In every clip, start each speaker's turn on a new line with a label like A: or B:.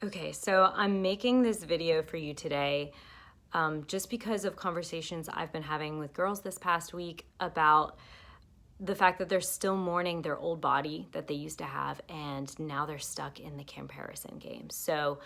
A: Okay, so I'm making this video for you today just because of conversations I've been having with girls this past week about the fact that they're still mourning their old body that they used to have, and now they're stuck in the comparison game. So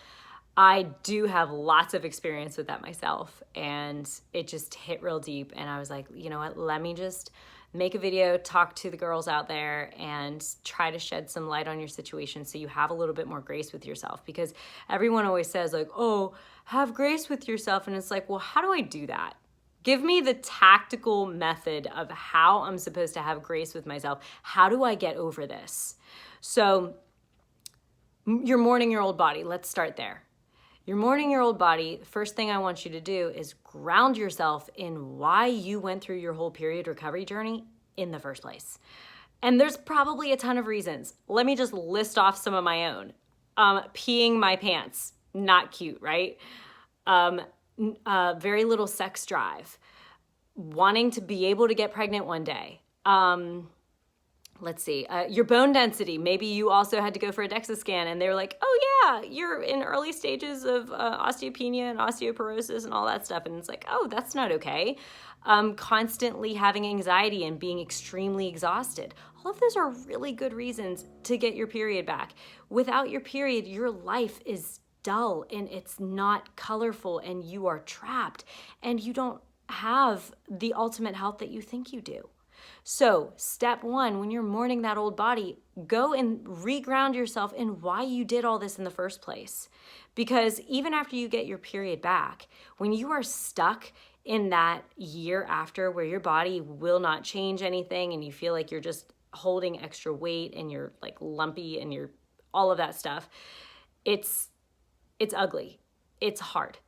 A: I do have lots of experience with that myself, and it just hit real deep. And I was like, you know what, let me just make a video, talk to the girls out there, and try to shed some light on your situation so you have a little bit more grace with yourself. Because everyone always says, like, oh, have grace with yourself. And it's like, well, how do I do that? Give me the tactical method of how I'm supposed to have grace with myself. How do I get over this? So you're mourning your old body. Let's start there. You're mourning your old body. The first thing I want you to do is ground yourself in why you went through your whole period recovery journey in the first place. And there's probably a ton of reasons. Let me just list off some of my own. Peeing my pants, not cute, right? Very little sex drive, wanting to be able to get pregnant one day. Let's see, your bone density. Maybe you also had to go for a DEXA scan and they were like, oh yeah, you're in early stages of osteopenia and osteoporosis and all that stuff. And it's like, oh, that's not okay. Constantly having anxiety and being extremely exhausted. All of those are really good reasons to get your period back. Without your period, your life is dull and it's not colorful and you are trapped and you don't have the ultimate health that you think you do. So step one, when you're mourning that old body, go and reground yourself in why you did all this in the first place. Because even after you get your period back, when you are stuck in that year after where your body will not change anything and you feel like you're just holding extra weight and you're like lumpy and you're all of that stuff, it's ugly. It's hard.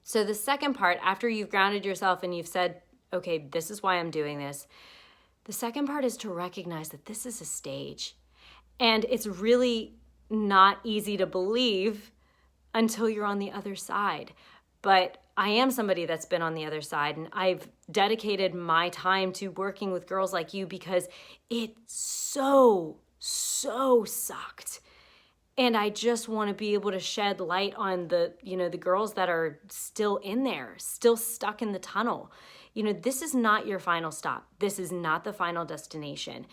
A: So the second part, after you've grounded yourself and you've said, okay, this is why I'm doing this, the second part is to recognize that this is a stage. And it's really not easy to believe until you're on the other side. But I am somebody that's been on the other side, and I've dedicated my time to working with girls like you because it so sucked. And I just want to be able to shed light on the girls that are still in there, still stuck in the tunnel. This is not your final stop. This is not the final destination.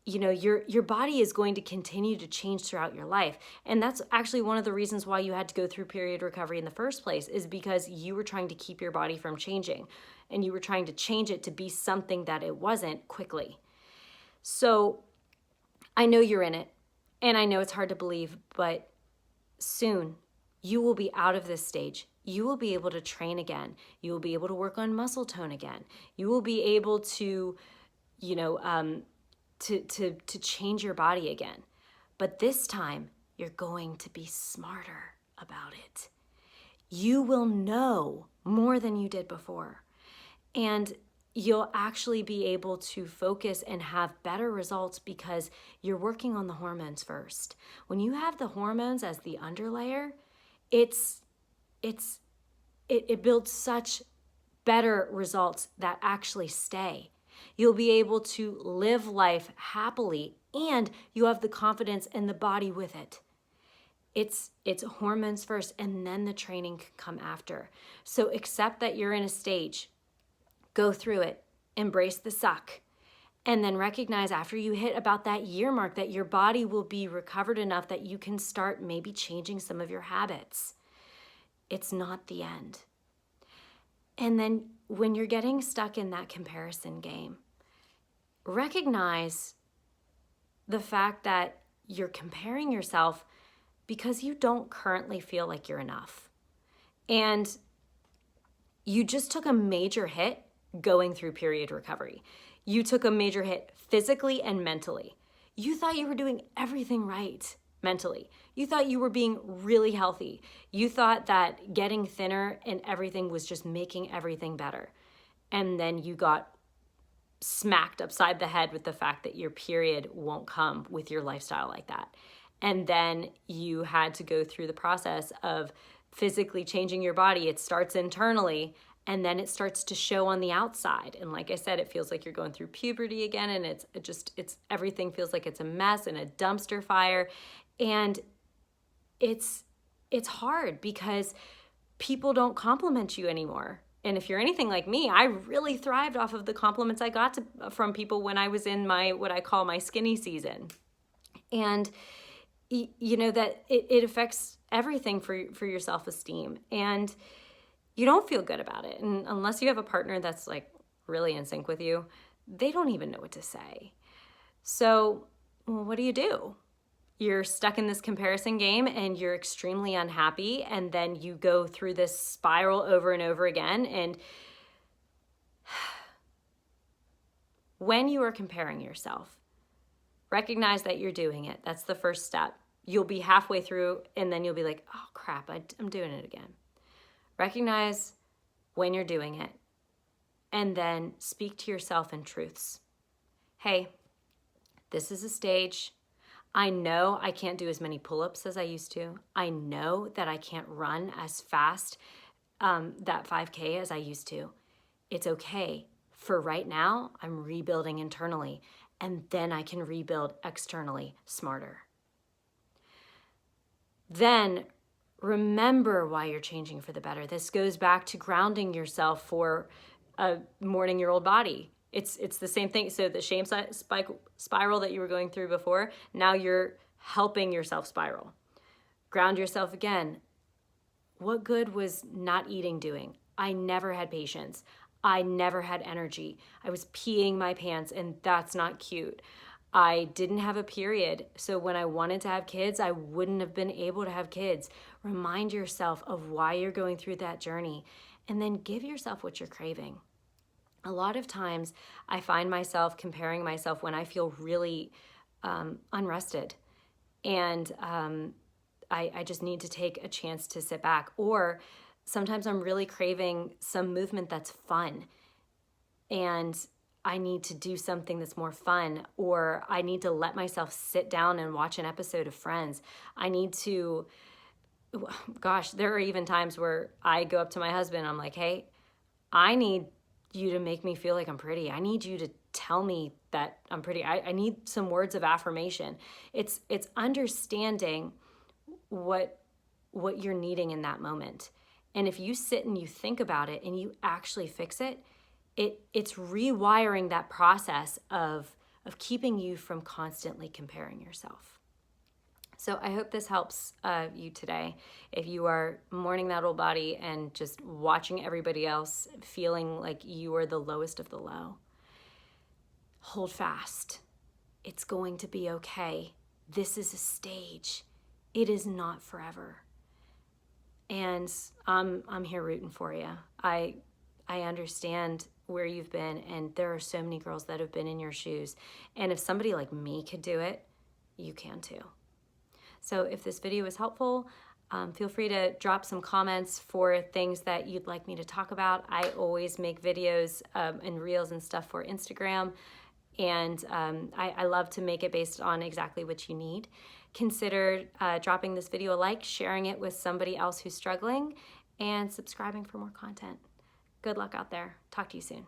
A: Your body is going to continue to change throughout your life. And that's actually one of the reasons why you had to go through period recovery in the first place, is because you were trying to keep your body from changing. And you were trying to change it to be something that it wasn't quickly. So I know you're in it. And I know it's hard to believe, but soon you will be out of this stage. You will be able to train again. You will be able to work on muscle tone again. You will be able to, to change your body again. But this time you're going to be smarter about it. You will know more than you did before. And you'll actually be able to focus and have better results because you're working on the hormones first. When you have the hormones as the underlayer, it builds such better results that actually stay. You'll be able to live life happily, and you have the confidence and the body with it. It's hormones first, and then the training can come after. So accept that you're in a stage. Go through it, embrace the suck, and then recognize after you hit about that year mark that your body will be recovered enough that you can start maybe changing some of your habits. It's not the end. And then when you're getting stuck in that comparison game, recognize the fact that you're comparing yourself because you don't currently feel like you're enough. And you just took a major hit going through period recovery. You took a major hit physically and mentally. You thought you were doing everything right mentally. You thought you were being really healthy. You thought that getting thinner and everything was just making everything better. And then you got smacked upside the head with the fact that your period won't come with your lifestyle like that. And then you had to go through the process of physically changing your body. It starts internally, and then it starts to show on the outside. And like I said, it feels like you're going through puberty again, and it's everything feels like it's a mess and a dumpster fire. And it's it's hard because people don't compliment you anymore. And if you're anything like me, I really thrived off of the compliments I got from people when I was in my, what I call my skinny season. And you know that it affects everything for your self-esteem, and you don't feel good about it. And unless you have a partner that's like really in sync with you, they don't even know what to say. So what do? You're stuck in this comparison game and you're extremely unhappy, and then you go through this spiral over and over again. And when you are comparing yourself, recognize that you're doing it. That's the first step. You'll be halfway through and then you'll be like, oh crap, I'm doing it again. Recognize when you're doing it, and then speak to yourself in truths. Hey, this is a stage. I know I can't do as many pull-ups as I used to. I know that I can't run as fast that 5K as I used to. It's okay. For right now, I'm rebuilding internally, and then I can rebuild externally smarter. Then remember why you're changing for the better. This goes back to grounding yourself for a mourning-your-old body. It's the same thing. So the shame spiral that you were going through before, now you're helping yourself spiral. Ground yourself again. What good was not eating doing? I never had patience. I never had energy. I was peeing my pants, and that's not cute. I didn't have a period, so when I wanted to have kids, I wouldn't have been able to have kids. Remind yourself of why you're going through that journey, and then give yourself what you're craving. A lot of times, I find myself comparing myself when I feel really unrested, and I just need to take a chance to sit back. Or sometimes I'm really craving some movement that's fun, and I need to do something that's more fun, or I need to let myself sit down and watch an episode of Friends. I need to, gosh, there are even times where I go up to my husband and I'm like, hey, I need you to make me feel like I'm pretty. I need you to tell me that I'm pretty. I need some words of affirmation. It's understanding what you're needing in that moment. And if you sit and you think about it and you actually fix it, it's rewiring that process of keeping you from constantly comparing yourself. So I hope this helps you today. If you are mourning that old body and just watching everybody else feeling like you are the lowest of the low, hold fast. It's going to be okay. This is a stage. It is not forever. And I'm here rooting for you. I understand where you've been, and there are so many girls that have been in your shoes. And if somebody like me could do it, you can too. So if this video was helpful, feel free to drop some comments for things that you'd like me to talk about. I always make videos and reels and stuff for Instagram, and I love to make it based on exactly what you need. Consider dropping this video a like, sharing it with somebody else who's struggling, and subscribing for more content. Good luck out there. Talk to you soon.